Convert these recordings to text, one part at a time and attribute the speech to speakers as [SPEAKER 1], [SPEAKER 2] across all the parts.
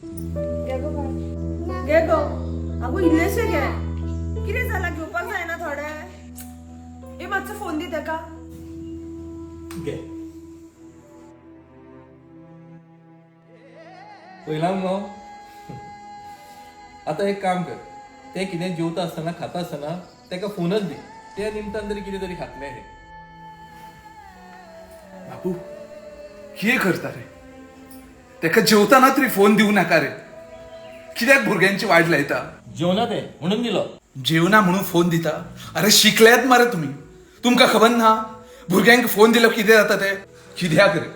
[SPEAKER 1] घे गो बाय घे गो अगो इल्लेशे घे कितें जालां घेवपाक जायना थोडे ए मातसो फोन दी तेका
[SPEAKER 2] घे पयला मुगो आता एक काम कर ते कितें जेवता आसतना खाता आसतना तेका फोनच दी त्या निमतान तरी कितें तरी खातलें हे
[SPEAKER 3] बाबू कितें करता रे तेका जेवताना तरी फोन दिवं नाका रे कित्याक भुरग्यांची वाट लायता
[SPEAKER 2] जेवना ते म्हणून दिलो
[SPEAKER 3] जेवना म्हणून फोन दिता अरे शिकल्यात मरे तुम्ही तुमका खबर ना भुरग्यांक फोन दिलो कितें जाता ते कित्याक रे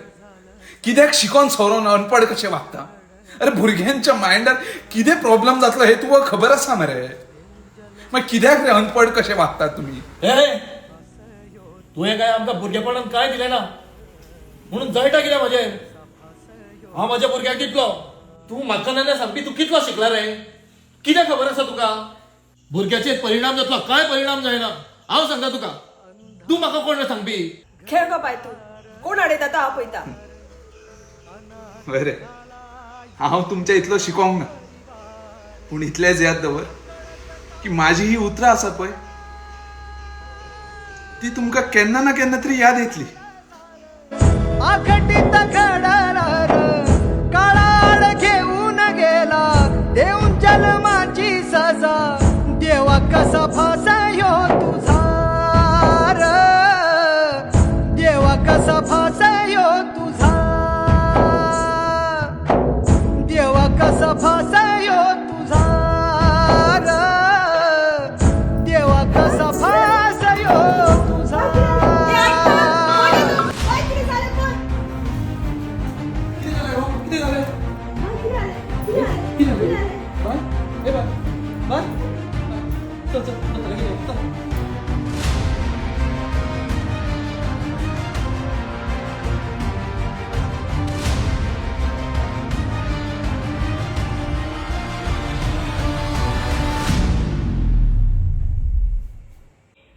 [SPEAKER 3] कित्याक शिकोन सवरोन अनपड कशें वागता अरे भुरग्यांच्या माइंडार कितें प्रॉब्लेम जातलो हे तुका खबर आसा मरे मागीर कित्याक रे अनपड कशें वागतात तुम्ही
[SPEAKER 2] तुवें काय आमकां भुरगेपणान काय दिलें ना म्हणून जळटा कितें म्हजें हांव म्हज्या भुरग्याक दितलो तूं म्हाका नाल्या सांगपी तूं कितलो शिकला रे कितें खबर आसा तुका भुरग्याचेर परिणाम जातलो काय परिणाम जायना हांव सांगता तुका तूं म्हाका कोण रे सांगपी
[SPEAKER 1] खेळ गो बाय तू कोण अडयता तो हांव पळयता
[SPEAKER 3] बरे हांव तुमच्या इतलो शिकोंक ना पूण इतलेंच याद दवर की माझी ही उतरां आसा पळय ती तुमकां केन्ना ना केन्ना तरी याद येतली
[SPEAKER 4] आखटीत घडणार काळाड घेऊन गेला देऊन जन्माची सजा देवा कसा फासायो तुझा र देवा कसा फासायो तुझा देवा कसा फासायो तुझा र देवा कसा फासायो तुझा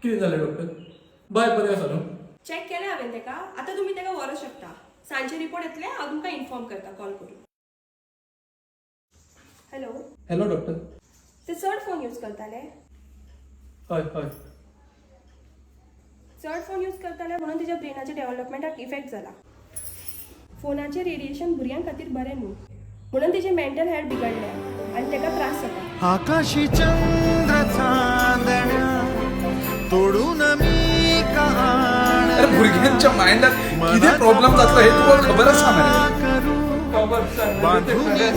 [SPEAKER 2] कितें जालें डॉक्टर बाय बरें आसा न्हू
[SPEAKER 1] चेक केलें हांवें तेका आतां तुमी तेका व्हरूं शकता सांजचे रिपोर्ट येतले हांव तुमकां इन्फॉर्म करता कॉल करून हॅलो
[SPEAKER 2] हॅलो डॉक्टर
[SPEAKER 1] ते चड फोन यूज करताले
[SPEAKER 2] हय हय
[SPEAKER 1] चड फोन यूज करताले म्हणून तेज्या ब्रेनाच्या डेव्हलपमेंटाक इफेक्ट जाला फोनाचें रेडिएशन भुरग्यां खातीर बरें न्हू म्हणून तेजें मेंटल हेल्थ बिगडल्या आनी तेका त्रास जाता
[SPEAKER 4] आकाशी चंद्र चांदण्या तोडून मी कहाण
[SPEAKER 3] अरे भुरग्यांच्या माइंडार कितें प्रॉब्लेम जातलो हे तुका खबर आसा मरे
[SPEAKER 4] बांधून घे